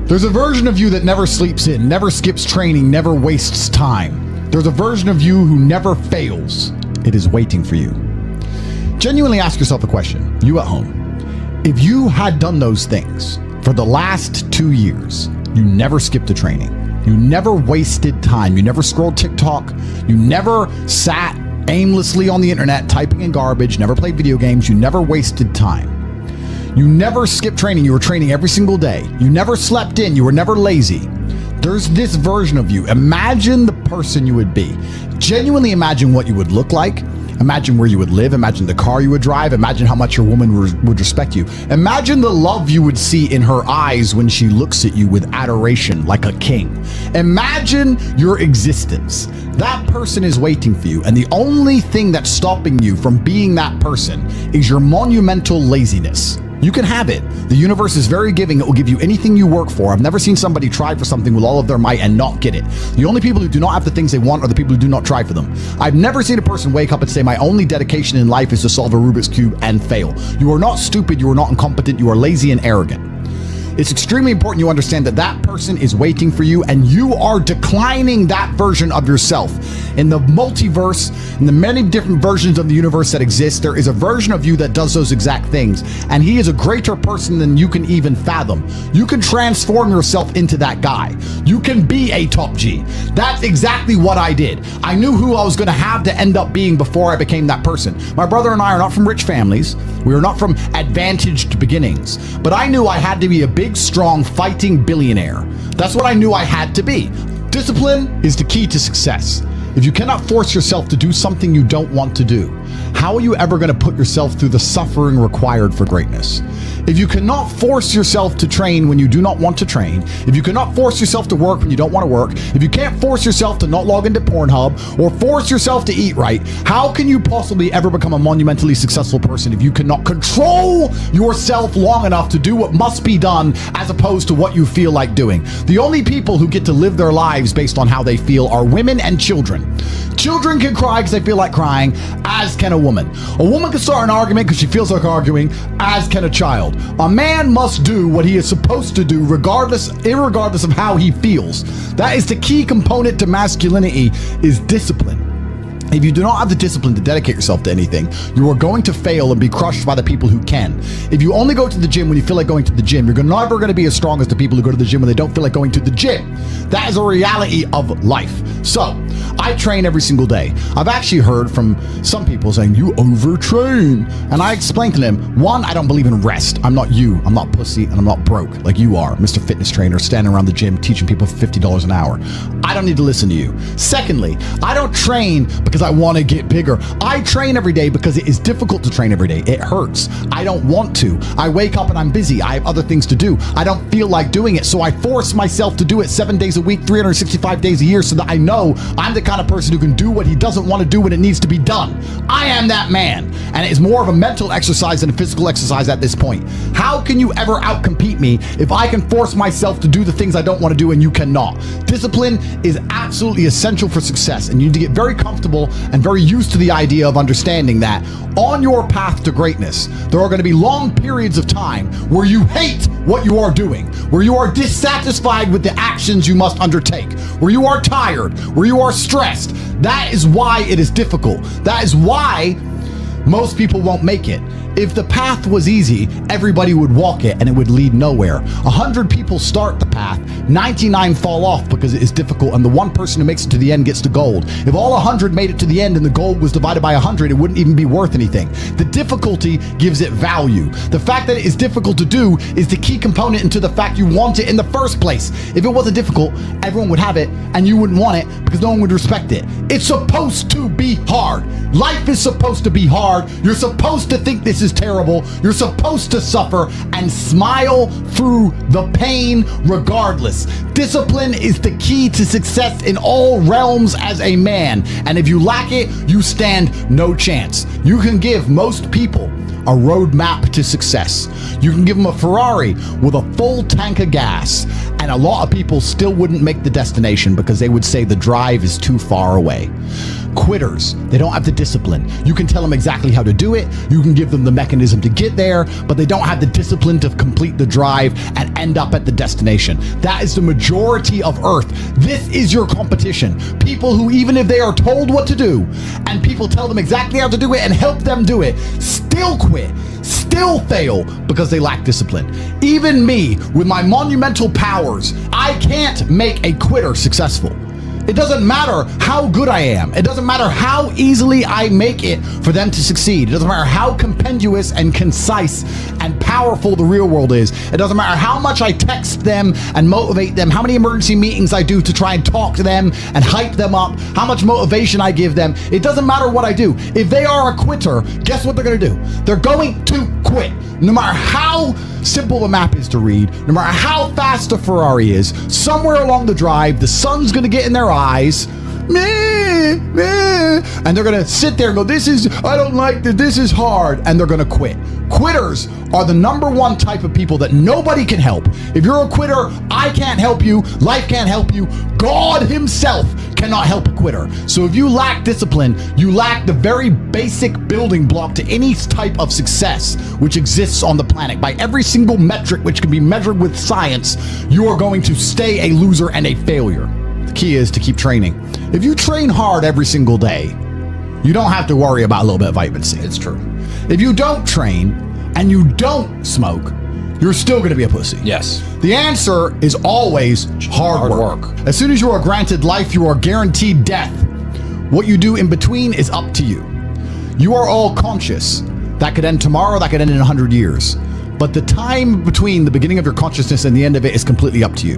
There's a version of you that never sleeps in, never skips training, never wastes time. There's a version of you who never fails. It is waiting for you. Genuinely ask yourself a question, you at home. If you had done those things for the last 2 years, you never skipped a training, you never wasted time, you never scrolled TikTok, you never sat aimlessly on the internet typing in garbage, never played video games, you never wasted time. You never skipped training, you were training every single day. You never slept in, you were never lazy. There's this version of you. Imagine the person you would be. Genuinely imagine what you would look like. Imagine where you would live. Imagine the car you would drive. Imagine how much your woman would respect you. Imagine the love you would see in her eyes when she looks at you with adoration like a king. Imagine your existence. That person is waiting for you, and the only thing that's stopping you from being that person is your monumental laziness. You can have it. The universe is very giving. It will give you anything you work for. I've never seen somebody try for something with all of their might and not get it. The only people who do not have the things they want are the people who do not try for them. I've never seen a person wake up and say, my only dedication in life is to solve a Rubik's Cube and fail. You are not stupid. You are not incompetent. You are lazy and arrogant. It's extremely important you understand that that person is waiting for you, and you are declining that version of yourself. In the multiverse, in the many different versions of the universe that exist, there is a version of you that does those exact things, and he is a greater person than you can even fathom. You can transform yourself into that guy. You can be a top G. That's exactly what I did. I knew who I was going to have to end up being before I became that person. My brother and I are not from rich families. We are not from advantaged beginnings, but I knew I had to be a big, strong, fighting billionaire. That's what I knew I had to be. Discipline is the key to success. If you cannot force yourself to do something you don't want to do, how are you ever going to put yourself through the suffering required for greatness? If you cannot force yourself to train when you do not want to train, if you cannot force yourself to work when you don't want to work, if you can't force yourself to not log into Pornhub or force yourself to eat right, how can you possibly ever become a monumentally successful person if you cannot control yourself long enough to do what must be done as opposed to what you feel like doing? The only people who get to live their lives based on how they feel are women and children. Children can cry because they feel like crying, as can a woman. A woman can start an argument because she feels like arguing, as can a child. A man must do what he is supposed to do irregardless of how he feels. That is the key component to masculinity, is discipline. If you do not have the discipline to dedicate yourself to anything, you are going to fail and be crushed by the people who can. If you only go to the gym when you feel like going to the gym, you're never going to be as strong as the people who go to the gym when they don't feel like going to the gym. That is a reality of life. So, I train every single day. I've actually heard from some people saying, you overtrain. And I explained to them, one, I don't believe in rest. I'm not you. I'm not pussy, and I'm not broke like you are, Mr. Fitness Trainer, standing around the gym teaching people for $50 an hour. I don't need to listen to you. Secondly, I don't train because I want to get bigger. I train every day because it is difficult to train every day. It hurts. I don't want to. I wake up and I'm busy. I have other things to do. I don't feel like doing it, so I force myself to do it 7 days a week, 365 days a year, so that I know I'm the kind of person who can do what he doesn't want to do when it needs to be done. I am that man, and it is more of a mental exercise than a physical exercise at this point. How can you ever outcompete me if I can force myself to do the things I don't want to do and you cannot? Discipline is absolutely essential for success, and you need to get very comfortable and very used to the idea of understanding that on your path to greatness, there are going to be long periods of time where you hate what you are doing, where you are dissatisfied with the actions you must undertake, where you are tired, where you are stressed. That is why it is difficult. That is why most people won't make it. If the path was easy, everybody would walk it and it would lead nowhere. 100 people start the path, 99 fall off because it is difficult, and the one person who makes it to the end gets the gold. If all 100 made it to the end and the gold was divided by 100, it wouldn't even be worth anything. The difficulty gives it value. The fact that it is difficult to do is the key component into the fact you want it in the first place. If it wasn't difficult, everyone would have it and you wouldn't want it because no one would respect it. It's supposed to be hard. Life is supposed to be hard. You're supposed to think this is terrible. You're supposed to suffer and smile through the pain regardless. Discipline is the key to success in all realms as a man. And if you lack it, you stand no chance. You can give most people a roadmap to success. You can give them a Ferrari with a full tank of gas, and a lot of people still wouldn't make the destination because they would say the drive is too far away. Quitters, they don't have the discipline. You can tell them exactly how to do it. You can give them the mechanism to get there, but they don't have the discipline to complete the drive and end up at the destination. That is the majority of Earth. This is your competition. People who, even if they are told what to do and people tell them exactly how to do it and help them do it, still quit, still fail because they lack discipline. Even me, with my monumental powers, I can't make a quitter successful. It doesn't matter how good I am. It doesn't matter how easily I make it for them to succeed. It doesn't matter how compendious and concise and powerful the real world is. It doesn't matter how much I text them and motivate them, how many emergency meetings I do to try and talk to them and hype them up, how much motivation I give them. It doesn't matter what I do. If they are a quitter, guess what they're going to do? They're going to quit. No matter how simple the map is to read, no matter how fast the Ferrari is, somewhere along the drive, the sun's going to get in their eyes, and they're going to sit there and go, I don't like this, this is hard, and they're going to quit. Quitters are the number one type of people that nobody can help. If you're a quitter, I can't help you, life can't help you, God himself cannot help a quitter. So if you lack discipline, you lack the very basic building block to any type of success which exists on the planet. By every single metric which can be measured with science, you are going to stay a loser and a failure. The key is to keep training. If you train hard every single day, you don't have to worry about a little bit of vitamin C. It's true. If you don't train and you don't smoke, you're still going to be a pussy. Yes. The answer is always hard work. As soon as you are granted life, you are guaranteed death. What you do in between is up to you. You are all conscious. That could end tomorrow, that could end in 100 years. But the time between the beginning of your consciousness and the end of it is completely up to you.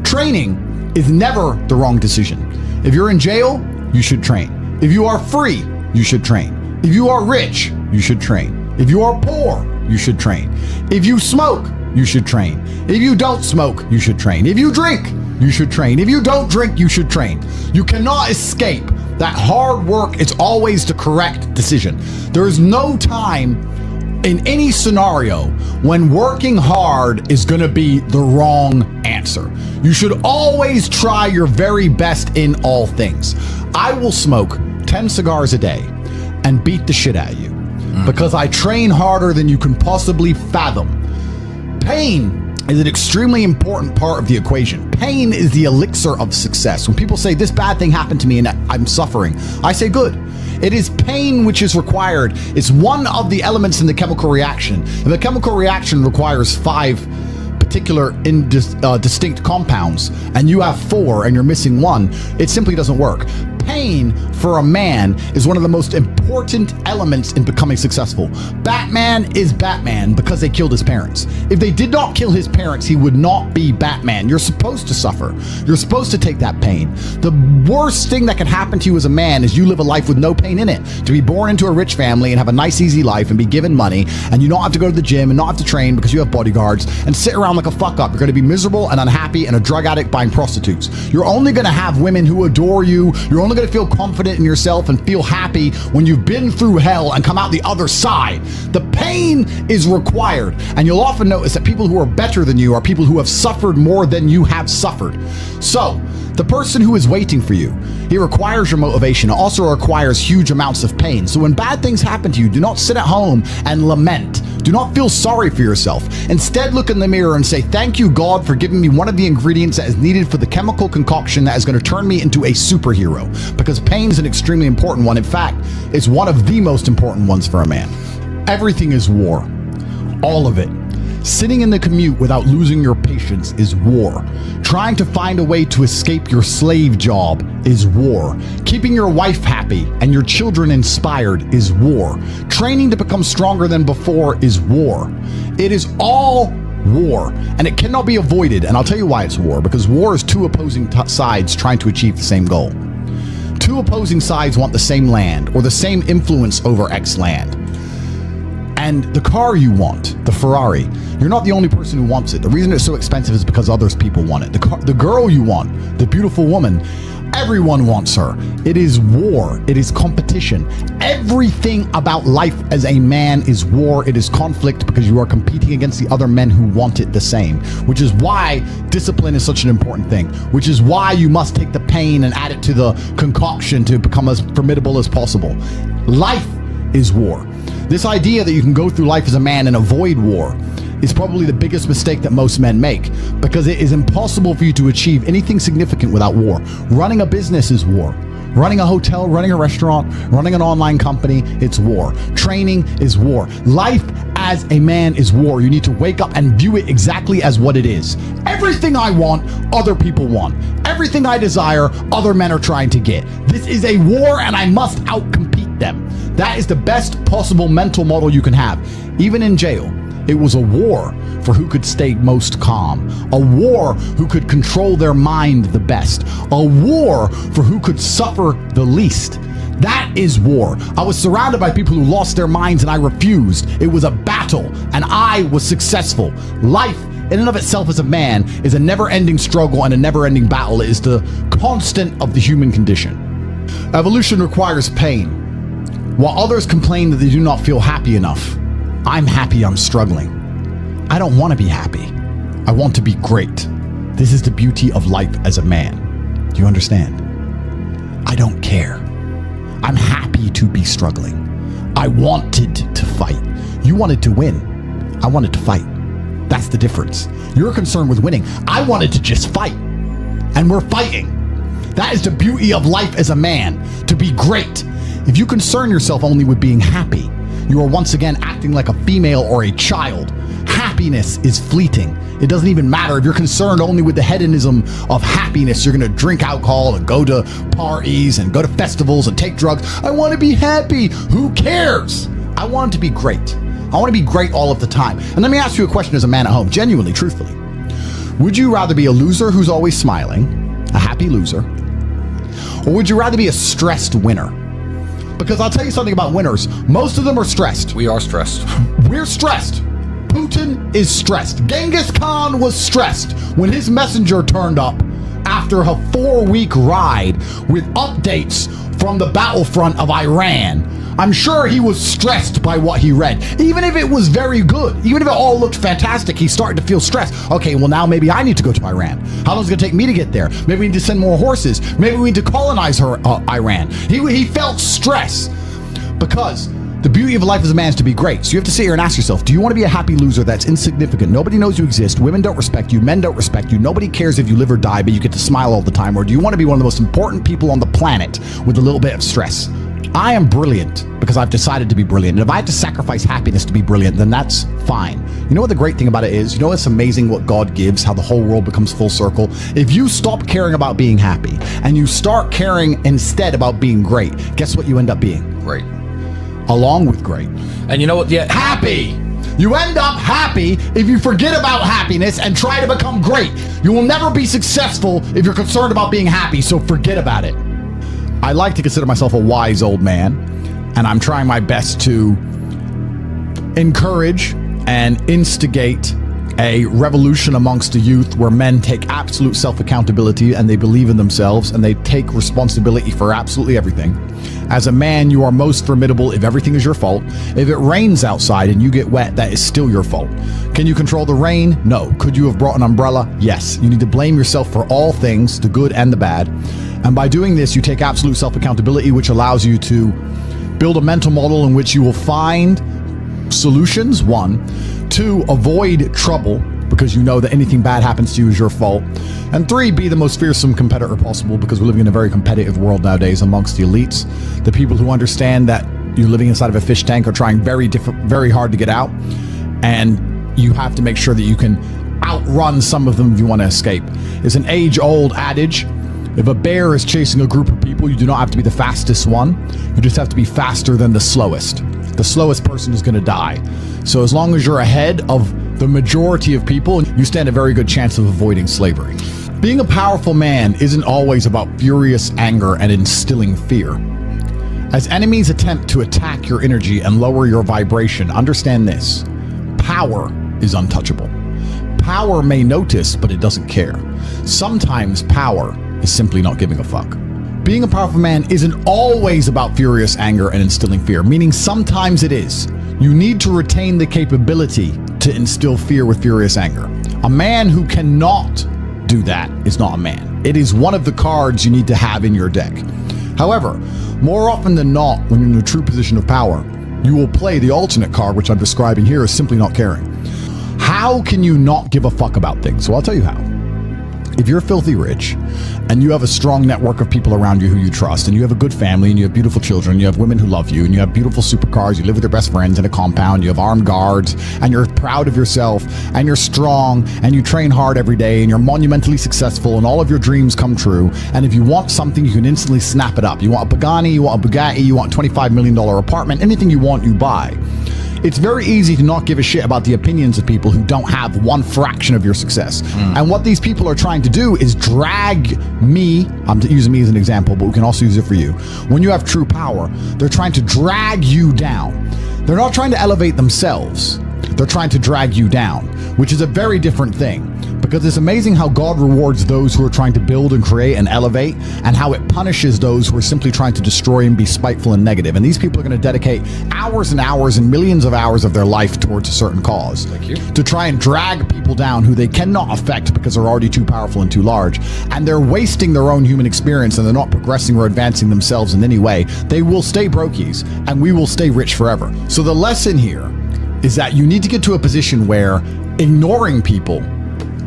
Training is never the wrong decision. If you're in jail, you should train. If you are free, you should train. If you are rich, you should train. If you are poor, you should train. If you smoke, you should train. If you don't smoke, you should train. If you drink, you should train. If you don't drink, you should train. You cannot escape that hard work is always the correct decision. There is no time in any scenario when working hard is going to be the wrong answer. You should always try your very best in all things. I will smoke 10 cigars a day and beat the shit out of you because I train harder than you can possibly fathom. Pain is an extremely important part of the equation. Pain is the elixir of success. When people say this bad thing happened to me and I'm suffering, I say good. It is pain which is required. It's one of the elements in the chemical reaction. And the chemical reaction requires 5 particular distinct compounds, and you have 4 and you're missing 1. It simply doesn't work. Pain for a man is one of the most important elements in becoming successful. Batman is Batman because they killed his parents. If they did not kill his parents, he would not be Batman. You're supposed to suffer. You're supposed to take that pain. The worst thing that can happen to you as a man is you live a life with no pain in it. To be born into a rich family and have a nice, easy life and be given money, and you don't have to go to the gym and not have to train because you have bodyguards and sit around like a fuck up. You're going to be miserable and unhappy and a drug addict buying prostitutes. You're only going to have women who adore you. You're only going to feel confident in yourself and feel happy when you've been through hell and come out the other side. The pain is required, and you'll often notice that people who are better than you are people who have suffered more than you have suffered. So the person who is waiting for you, he requires your motivation. It also requires huge amounts of pain. So when bad things happen to you, do not sit at home and lament. Do not feel sorry for yourself. Instead, look in the mirror and say, thank you, God, for giving me one of the ingredients that is needed for the chemical concoction that is going to turn me into a superhero. Because pain is an extremely important one. In fact, it's one of the most important ones for a man. Everything is war. All of it. Sitting in the commute without losing your patience is war. Trying to find a way to escape your slave job is war. Keeping your wife happy and your children inspired is war. Training to become stronger than before is war. It is all war, and it cannot be avoided. And I'll tell you why it's war. Because war is 2 opposing sides trying to achieve the same goal. 2 opposing sides want the same land or the same influence over X land. And the car you want, the Ferrari, you're not the only person who wants it. The reason it's so expensive is because others people want it. The girl you want, the beautiful woman, Everyone wants her. It is war. It is competition. Everything about life as a man is war. It is conflict because you are competing against the other men who want it the same, which is why discipline is such an important thing, which is why you must take the pain and add it to the concoction to become as formidable as possible. Life is war. This idea that you can go through life as a man and avoid war is probably the biggest mistake that most men make, because it is impossible for you to achieve anything significant without war. Running a business is war. Running a hotel, running a restaurant, running an online company, it's war. Training is war. Life as a man is war. You need to wake up and view it exactly as what it is. Everything I want, other people want. Everything I desire, other men are trying to get. This is a war and I must outcompete them. That is the best possible mental model you can have. Even in jail, it was a war for who could stay most calm, a war who could control their mind the best, a war for who could suffer the least. That is war. I was surrounded by people who lost their minds and I refused. It was a battle and I was successful. Life in and of itself as a man is a never-ending struggle and a never-ending battle. It is the constant of the human condition. Evolution requires pain. While others complain that they do not feel happy enough, I'm happy I'm struggling. I don't want to be happy. I want to be great. This is the beauty of life as a man. Do you understand? I don't care. I'm happy to be struggling. I wanted to fight. You wanted to win. I wanted to fight. That's the difference. You're concerned with winning. I wanted to just fight. And we're fighting. That is the beauty of life as a man, to be great. If you concern yourself only with being happy, you are once again acting like a female or a child. Happiness is fleeting. It doesn't even matter if you're concerned only with the hedonism of happiness. You're going to drink alcohol and go to parties and go to festivals and take drugs. I want to be happy. Who cares? I want to be great. I want to be great all of the time. And let me ask you a question as a man at home, genuinely, truthfully. Would you rather be a loser who's always smiling, a happy loser, or would you rather be a stressed winner? Because I'll tell you something about winners. Most of them are stressed. We are stressed. We're stressed. Putin is stressed. Genghis Khan was stressed when his messenger turned up after a 4-week ride with updates from the battlefront of Iran. I'm sure he was stressed by what he read. Even if it was very good, even if it all looked fantastic, he started to feel stressed. Okay, well now maybe I need to go to Iran. How long is it gonna take me to get there? Maybe we need to send more horses. Maybe we need to colonize Iran. He felt stress because the beauty of life as a man is to be great. So you have to sit here and ask yourself, do you want to be a happy loser that's insignificant? Nobody knows you exist. Women don't respect you. Men don't respect you. Nobody cares if you live or die, but you get to smile all the time. Or do you want to be one of the most important people on the planet with a little bit of stress? I am brilliant because I've decided to be brilliant. And if I have to sacrifice happiness to be brilliant, then that's fine. You know what the great thing about it is? You know it's amazing what God gives, how the whole world becomes full circle? If you stop caring about being happy and you start caring instead about being great, guess what you end up being? Great. Along with great. And you know what? Yeah, Happy. You end up happy if you forget about happiness and try to become great. You will never be successful if you're concerned about being happy, so forget about it. I like to consider myself a wise old man, and I'm trying my best to encourage and instigate a revolution amongst the youth where men take absolute self-accountability and they believe in themselves and they take responsibility for absolutely everything. As a man, you are most formidable if everything is your fault. If it rains outside and you get wet, that is still your fault. Can you control the rain? No. Could you have brought an umbrella? Yes. You need to blame yourself for all things, the good and the bad. And by doing this, you take absolute self-accountability, which allows you to build a mental model in which you will find solutions, 1. 2, avoid trouble because you know that anything bad happens to you is your fault. And 3, be the most fearsome competitor possible because we're living in a very competitive world nowadays amongst the elites. The people who understand that you're living inside of a fish tank are trying very hard to get out. And you have to make sure that you can outrun some of them if you want to escape. It's an age-old adage. If a bear is chasing a group of people, you do not have to be the fastest one. You just have to be faster than the slowest. The slowest person is going to die. So as long as you're ahead of the majority of people, you stand a very good chance of avoiding slavery. Being a powerful man isn't always about furious anger and instilling fear. As enemies attempt to attack your energy and lower your vibration, understand this: power is untouchable. Power may notice, but it doesn't care. Sometimes power is simply not giving a fuck. Being a powerful man isn't always about furious anger and instilling fear, meaning sometimes it is. You need to retain the capability to instill fear with furious anger. A man who cannot do that is not a man. It is one of the cards you need to have in your deck. However, more often than not, when you're in a true position of power, you will play the alternate card, which I'm describing here as simply not caring. How can you not give a fuck about things? Well, I'll tell you how. If you're filthy rich and you have a strong network of people around you who you trust, and you have a good family, and you have beautiful children, you have women who love you, and you have beautiful supercars, you live with your best friends in a compound, you have armed guards, and you're proud of yourself, and you're strong, and you train hard every day, and you're monumentally successful, and all of your dreams come true, and if you want something, you can instantly snap it up. You want a Pagani, you want a Bugatti, you want a $25 million apartment, anything you want, you buy. It's very easy to not give a shit about the opinions of people who don't have one fraction of your success. And what these people are trying to do is drag me, I'm using me as an example, but we can also use it for you. When you have true power, they're trying to drag you down. They're not trying to elevate themselves. They're trying to drag you down, which is a very different thing. Because it's amazing how God rewards those who are trying to build and create and elevate, and how it punishes those who are simply trying to destroy and be spiteful and negative. And these people are going to dedicate hours and hours and millions of hours of their life towards a certain cause to try and drag people down who they cannot affect because they're already too powerful and too large. And they're wasting their own human experience, and they're not progressing or advancing themselves in any way. They will stay brokies, and we will stay rich forever. So the lesson here is that you need to get to a position where ignoring people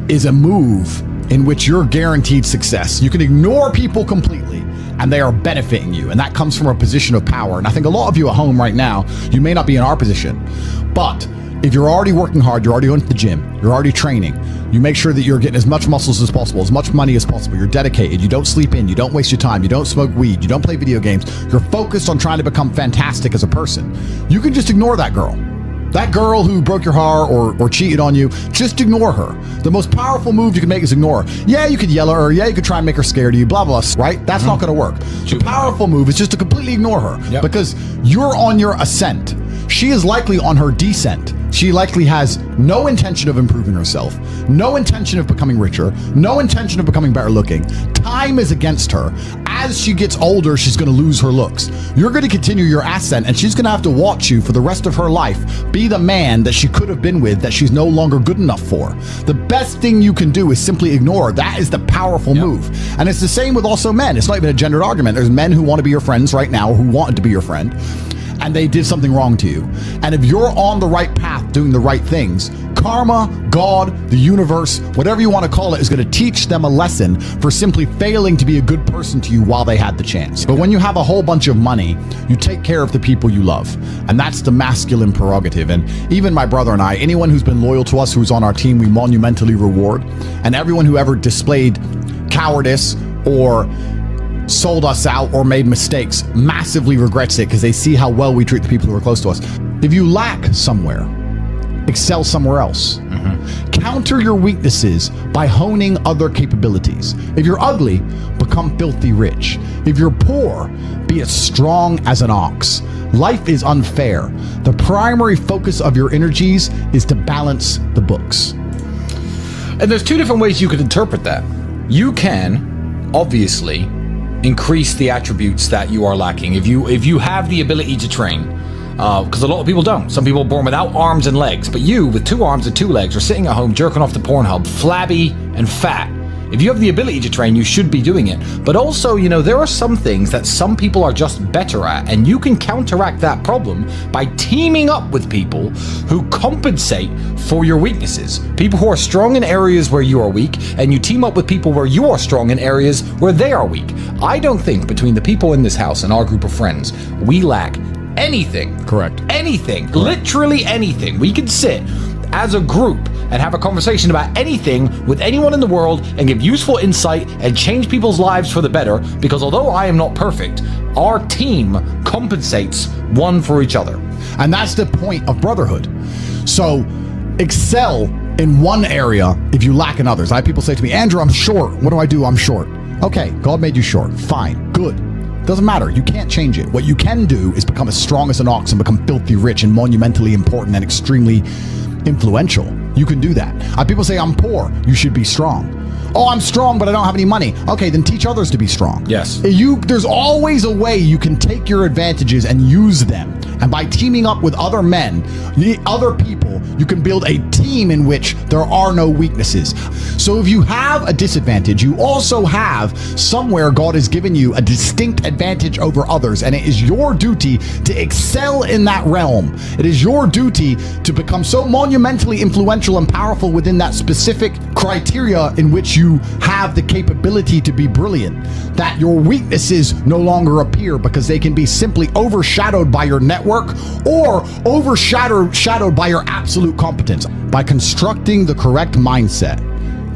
is a move in which you're guaranteed success. You can ignore people completely and they are benefiting you. And that comes from a position of power. And I think a lot of you at home right now, you may not be in our position, but if you're already working hard, you're already going to the gym, you're already training, you make sure that you're getting as much muscles as possible, as much money as possible, you're dedicated, you don't sleep in, you don't waste your time, you don't smoke weed, you don't play video games, you're focused on trying to become fantastic as a person, you can just ignore that girl. That girl who broke your heart or cheated on you, just ignore her. The most powerful move you can make is ignore her. Yeah, you could yell at her. Yeah, you could try and make her scared of you, blah, blah, right? That's not going to work. The powerful move is just to completely ignore her because you're on your ascent. She is likely on her descent. She likely has no intention of improving herself, no intention of becoming richer, no intention of becoming better looking. Time is against her. As she gets older, she's going to lose her looks. You're going to continue your ascent, and she's going to have to watch you for the rest of her life be the man that she could have been with that she's no longer good enough for. The best thing you can do is simply ignore. That is the powerful move. And it's the same with also men. It's not even a gendered argument. There's men who want to be your friends right now, who wanted to be your friend, and they did something wrong to you. And if you're on the right path doing the right things, karma, God, the universe, whatever you want to call it, is going to teach them a lesson for simply failing to be a good person to you while they had the chance. But when you have a whole bunch of money, you take care of the people you love. And that's the masculine prerogative. And even my brother and I, anyone who's been loyal to us, who's on our team, we monumentally reward. And everyone who ever displayed cowardice or sold us out or made mistakes massively regrets it because they see how well we treat the people who are close to us. If you lack somewhere, excel somewhere else. Counter your weaknesses by honing other capabilities. If you're ugly, become filthy rich. If you're poor, be as strong as an ox. Life is unfair. The primary focus of your energies is to balance the books. And there's two different ways you could interpret that. You can, obviously, increase the attributes that you are lacking. If you have the ability to train, because a lot of people don't. Some people are born without arms and legs, but you, with 2 arms and 2 legs, are sitting at home jerking off the Pornhub, flabby and fat. If you have the ability to train, you should be doing it. But also, there are some things that some people are just better at, and you can counteract that problem by teaming up with people who compensate for your weaknesses. People who are strong in areas where you are weak, and you team up with people where you are strong in areas where they are weak. I don't think between the people in this house and our group of friends, we lack anything. Correct. Anything. Correct. Literally anything. We can sit as a group and have a conversation about anything with anyone in the world and give useful insight and change people's lives for the better, because although I am not perfect, our team compensates one for each other. And that's the point of brotherhood. So excel in one area if you lack in others. I have people say to me, Andrew, I'm short. What do? I'm short. Okay, God made you short. Fine, good. Doesn't matter. You can't change it. What you can do is become as strong as an ox and become filthy rich and monumentally important and extremely influential. You can do that. People say, I'm poor. You should be strong. Oh, I'm strong, but I don't have any money. Okay, then teach others to be strong. Yes. There's always a way you can take your advantages and use them. And by teaming up with other men, other people, you can build a team in which there are no weaknesses. So if you have a disadvantage, you also have somewhere God has given you a distinct advantage over others. And it is your duty to excel in that realm. It is your duty to become so monumentally influential and powerful within that specific criteria in which you have the capability to be brilliant, that your weaknesses no longer appear because they can be simply overshadowed by your network or overshadowed by your absolute competence. By constructing the correct mindset,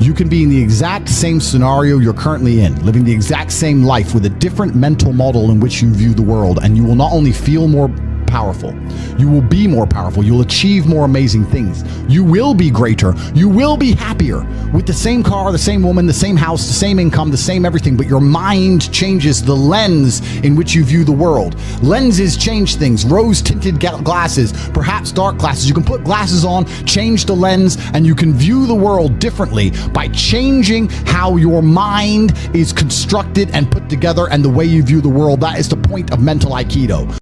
you can be in the exact same scenario you're currently in, living the exact same life with a different mental model in which you view the world, and you will not only feel more powerful, you will be more powerful, you'll achieve more amazing things, you will be greater, you will be happier with the same car, the same woman, the same house, the same income, the same everything, but your mind changes the lens in which you view the world. Lenses change things. Rose tinted glasses, perhaps dark glasses. You can put glasses on, change the lens, and you can view the world differently by changing how your mind is constructed and put together and the way you view the world. That is the point of mental Aikido.